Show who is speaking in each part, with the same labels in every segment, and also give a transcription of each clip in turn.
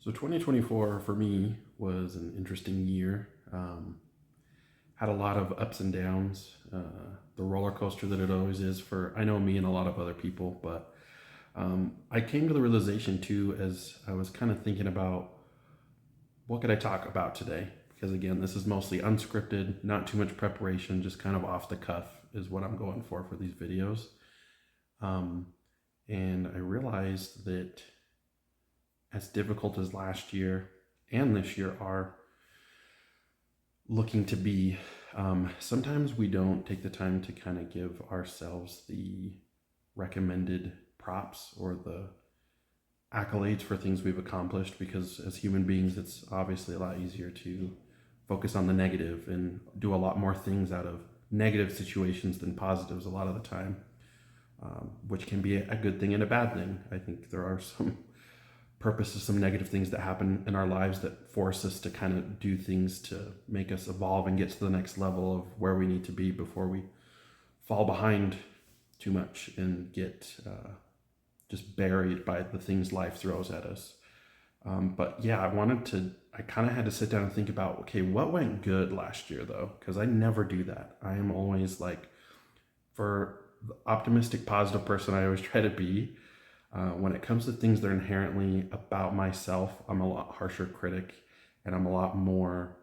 Speaker 1: So 2024 for me was an interesting year. Had a lot of ups and downs, the roller coaster that it always is for, I know me and a lot of other people, but I came to the realization too as I was kind of thinking about what could I talk about today? Because again, this is mostly unscripted, not too much preparation, just kind of off the cuff is what I'm going for these videos. Um, and I realized that as difficult as last year and this year are looking to be, sometimes we don't take the time to kind of give ourselves the recommended props or the accolades for things we've accomplished, because as human beings, it's obviously a lot easier to focus on the negative and do a lot more things out of negative situations than positives a lot of the time, which can be a good thing and a bad thing. I think there are some purposes, some negative things that happen in our lives that force us to kind of do things to make us evolve and get to the next level of where we need to be before we fall behind too much and get just buried by the things life throws at us. But yeah, I kind of had to sit down and think about, okay, what went good last year though? Because I never do that. I am always like, for the optimistic, positive person I always try to be, when it comes to things that are inherently about myself, I'm a lot harsher critic, and I'm a lot more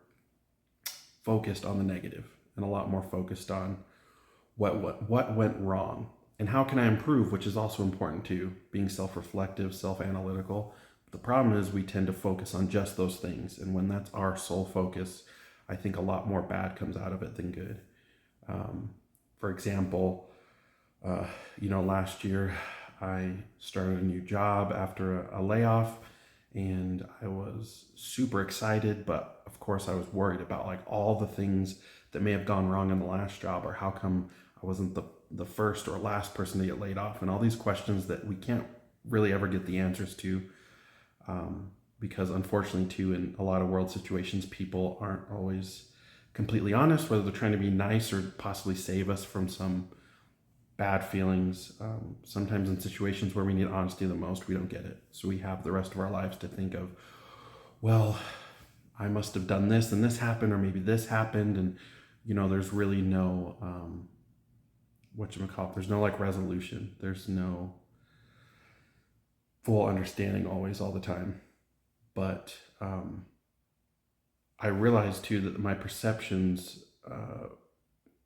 Speaker 1: focused on the negative and a lot more focused on what went wrong and how can I improve, which is also important too, being self-reflective, self-analytical. The problem is we tend to focus on just those things, and when that's our sole focus, I think a lot more bad comes out of it than good. For example, last year I started a new job after a layoff, and I was super excited, but of course I was worried about like all the things that may have gone wrong in the last job, or how come I wasn't the first or last person to get laid off, and all these questions that we can't really ever get the answers to, because unfortunately too, in a lot of world situations, people aren't always completely honest, whether they're trying to be nice or possibly save us from some bad feelings. Sometimes in situations where we need honesty the most, we don't get it. So we have the rest of our lives to think of, well, I must have done this and this happened, or maybe this happened. And, there's really no, there's no like resolution. There's no full understanding always, all the time. But I realized too that my perceptions,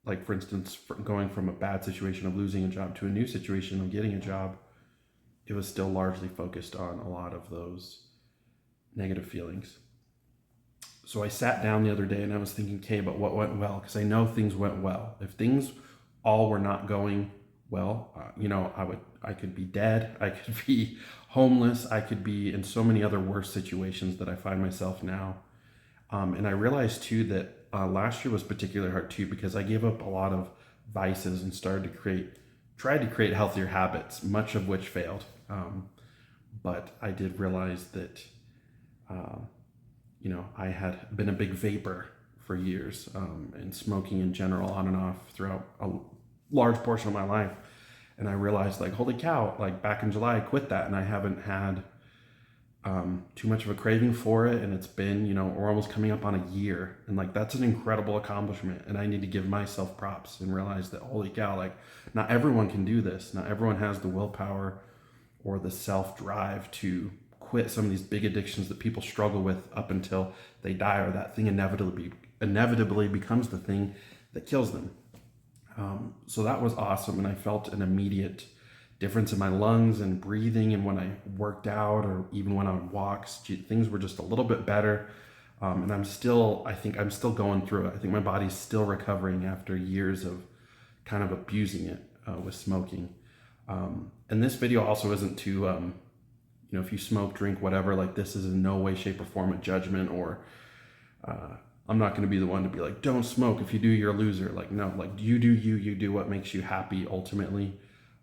Speaker 1: like for instance, going from a bad situation of losing a job to a new situation of getting a job, it was still largely focused on a lot of those negative feelings. So I sat down the other day and I was thinking, okay, but what went well? Because I know things went well. If things all were not going well, I could be dead, I could be homeless, I could be in so many other worse situations that I find myself now. And I realized too that last year was particularly hard too, because I gave up a lot of vices and tried to create healthier habits, much of which failed. But I did realize that, I had been a big vapor for years, and smoking in general on and off throughout a large portion of my life. And I realized, like, holy cow, like back in July, I quit that, and I haven't had too much of a craving for it. And it's been, we're almost coming up on a year. And like, that's an incredible accomplishment. And I need to give myself props and realize that, holy cow, like not everyone can do this. Not everyone has the willpower or the self-drive to quit some of these big addictions that people struggle with up until they die, or that thing inevitably becomes the thing that kills them. So that was awesome. And I felt an immediate difference in my lungs and breathing. And when I worked out, or even when I would walk, things were just a little bit better. And I think I'm still going through it. I think my body's still recovering after years of kind of abusing it with smoking. And this video also isn't to, if you smoke, drink, whatever, like this is in no way, shape, or form a judgment, or I'm not going to be the one to be like, don't smoke. If you do, you're a loser. Like, no, like you do what makes you happy ultimately.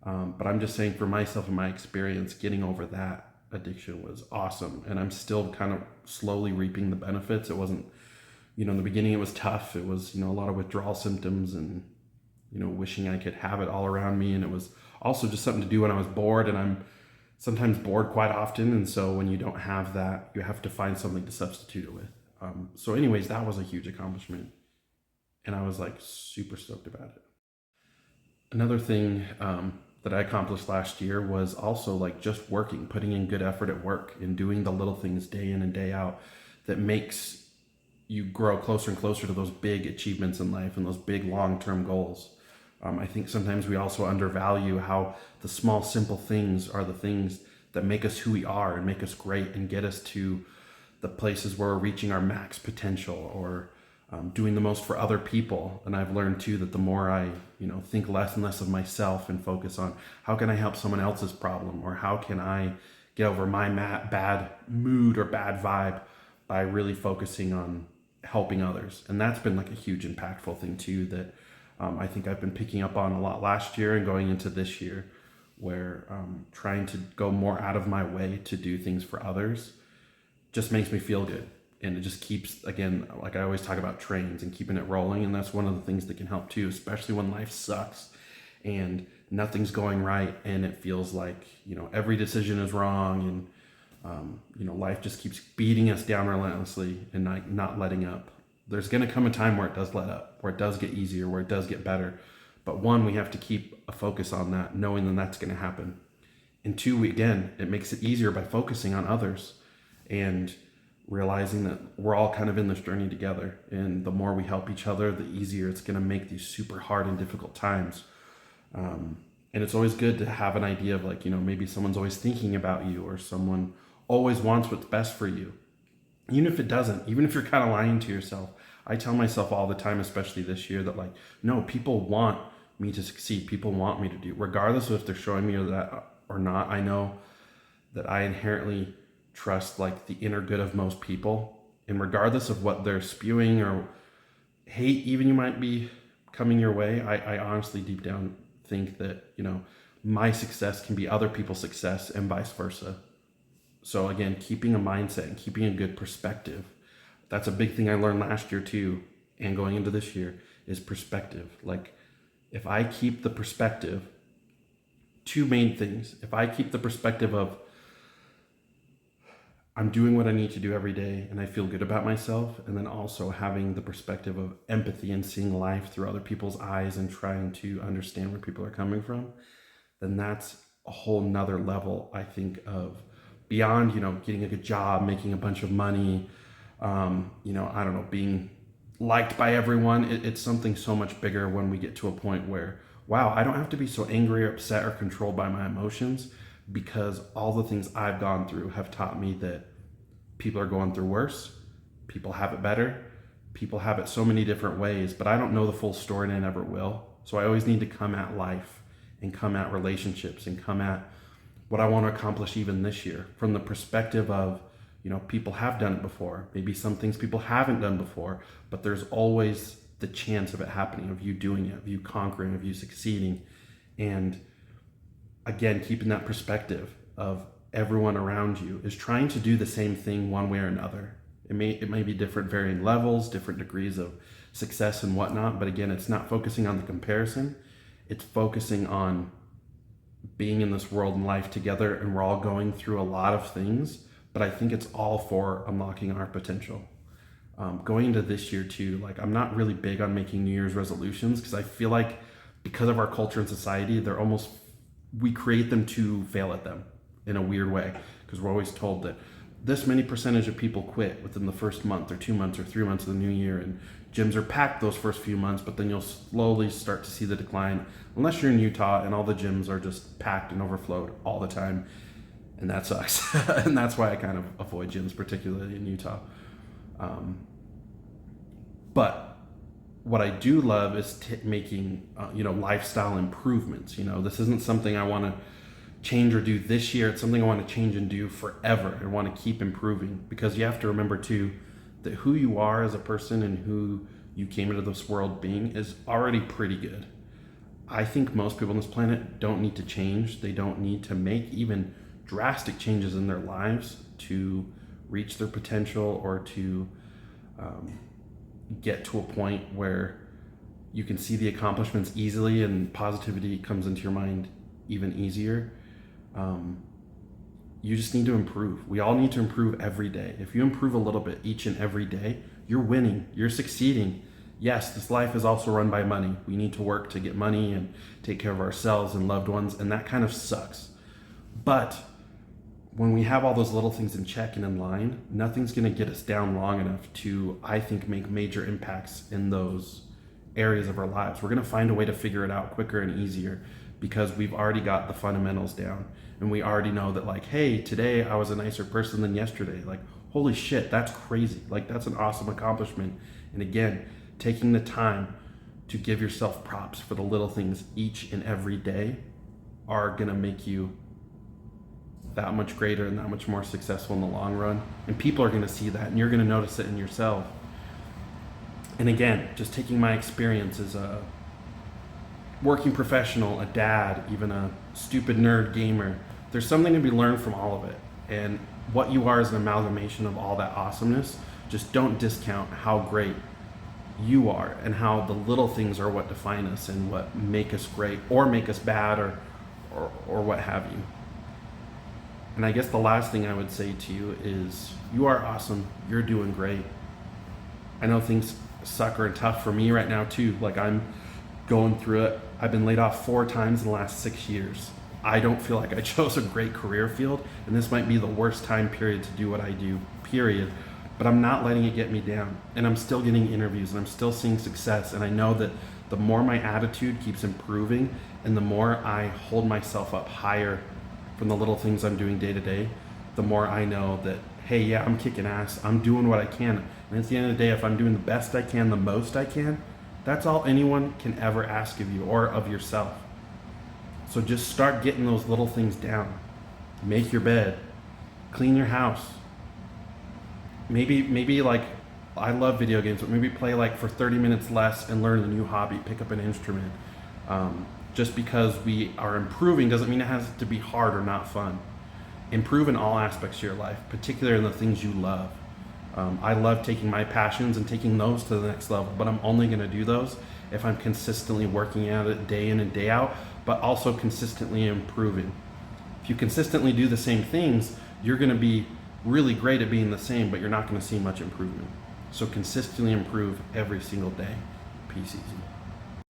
Speaker 1: But I'm just saying, for myself and my experience, getting over that addiction was awesome. And I'm still kind of slowly reaping the benefits. It wasn't, in the beginning it was tough. It was, a lot of withdrawal symptoms and, wishing I could have it all around me. And it was also just something to do when I was bored. And I'm sometimes bored quite often. And so when you don't have that, you have to find something to substitute it with. So, anyways, that was a huge accomplishment. And I was like super stoked about it. Another thing that I accomplished last year was also like just working, putting in good effort at work and doing the little things day in and day out that makes you grow closer and closer to those big achievements in life and those big long-term goals. I think sometimes we also undervalue how the small, simple things are the things that make us who we are and make us great and get us to the places where we're reaching our max potential or doing the most for other people. And I've learned too that the more I, think less and less of myself and focus on how can I help someone else's problem or how can I get over my bad mood or bad vibe by really focusing on helping others. And that's been like a huge impactful thing too that I think I've been picking up on a lot last year and going into this year, where trying to go more out of my way to do things for others just makes me feel good. And it just keeps, again, like I always talk about trains and keeping it rolling. And that's one of the things that can help too, especially when life sucks and nothing's going right. And it feels like, every decision is wrong. And, life just keeps beating us down relentlessly and not letting up. There's going to come a time where it does let up, where it does get easier, where it does get better. But one, we have to keep a focus on that, knowing that that's going to happen. And two, again, it makes it easier by focusing on others and realizing that we're all kind of in this journey together. And the more we help each other, the easier it's going to make these super hard and difficult times. And it's always good to have an idea of like, maybe someone's always thinking about you or someone always wants what's best for you. Even if it doesn't, even if you're kind of lying to yourself. I tell myself all the time, especially this year, that like, no, people want me to succeed. People want me to do, regardless of if they're showing me that or not. I know that I inherently trust like the inner good of most people, and regardless of what they're spewing or hate even you might be coming your way, I honestly deep down think that my success can be other people's success and vice versa. So again, keeping a mindset and keeping a good perspective, that's a big thing I learned last year too, and going into this year, is perspective. Like if I keep the perspective, two main things. If I keep the perspective of I'm doing what I need to do every day and I feel good about myself, and then also having the perspective of empathy and seeing life through other people's eyes and trying to understand where people are coming from, then that's a whole nother level, I think, of beyond, getting a good job, making a bunch of money, I don't know, being liked by everyone. It's something so much bigger when we get to a point where, wow, I don't have to be so angry or upset or controlled by my emotions, because all the things I've gone through have taught me that people are going through worse, people have it better, people have it so many different ways, but I don't know the full story and I never will. So I always need to come at life and come at relationships and come at what I want to accomplish even this year from the perspective of, people have done it before. Maybe some things people haven't done before, but there's always the chance of it happening, of you doing it, of you conquering, of you succeeding. And again, keeping that perspective of everyone around you is trying to do the same thing one way or another. It may be different varying levels, different degrees of success and whatnot, but again, it's not focusing on the comparison. It's focusing on being in this world and life together, and we're all going through a lot of things, but I think it's all for unlocking our potential. Going into this year too, like I'm not really big on making New Year's resolutions, because I feel like because of our culture and society, we create them to fail at them in a weird way, because we're always told that this many percentage of people quit within the first month or 2 months or 3 months of the new year, and gyms are packed those first few months, but then you'll slowly start to see the decline unless you're in Utah and all the gyms are just packed and overflowed all the time, and that sucks. And that's why I kind of avoid gyms, particularly in Utah. But what I do love is making lifestyle improvements. This isn't something I want to change or do this year. It's something I want to change and do forever and want to keep improving, because you have to remember too that who you are as a person and who you came into this world being is already pretty good. I think most people on this planet don't need to change. They don't need to make even drastic changes in their lives to reach their potential or to get to a point where you can see the accomplishments easily and positivity comes into your mind even easier. you just need to improve. We all need to improve every day. If you improve a little bit each and every day, you're winning, you're succeeding. Yes, this life is also run by money. We need to work to get money and take care of ourselves and loved ones, and that kind of sucks. But when we have all those little things in check and in line, nothing's going to get us down long enough to, I think, make major impacts in those areas of our lives. We're going to find a way to figure it out quicker and easier because we've already got the fundamentals down, and we already know that, like, hey, today I was a nicer person than yesterday. Like, holy shit, that's crazy. Like, that's an awesome accomplishment. And again, taking the time to give yourself props for the little things each and every day are going to make you that much greater and that much more successful in the long run. And people are going to see that, and you're going to notice it in yourself. And again, just taking my experience as a working professional, a dad, even a stupid nerd gamer, there's something to be learned from all of it. And what you are is an amalgamation of all that awesomeness. Just don't discount how great you are and how the little things are what define us and what make us great or make us bad or what have you. And I guess the last thing I would say to you is you are awesome. You're doing great. I know things suck or tough for me right now too. Like, I'm going through it. I've been laid off 4 times in the last 6 years. I don't feel like I chose a great career field, and this might be the worst time period to do what I do, period. But I'm not letting it get me down, and I'm still getting interviews, and I'm still seeing success. And I know that the more my attitude keeps improving and the more I hold myself up higher from the little things I'm doing day to day, the more I know that, hey, yeah, I'm kicking ass. I'm doing what I can. And at the end of the day, if I'm doing the best I can, the most I can, that's all anyone can ever ask of you or of yourself. So just start getting those little things down. Make your bed, clean your house. Maybe like, I love video games, but maybe play like for 30 minutes less and learn a new hobby, pick up an instrument. Just because we are improving doesn't mean it has to be hard or not fun. Improve in all aspects of your life, particularly in the things you love. I love taking my passions and taking those to the next level, but I'm only going to do those if I'm consistently working at it day in and day out, but also consistently improving. If you consistently do the same things, you're going to be really great at being the same, but you're not going to see much improvement. So consistently improve every single day. Peace easy.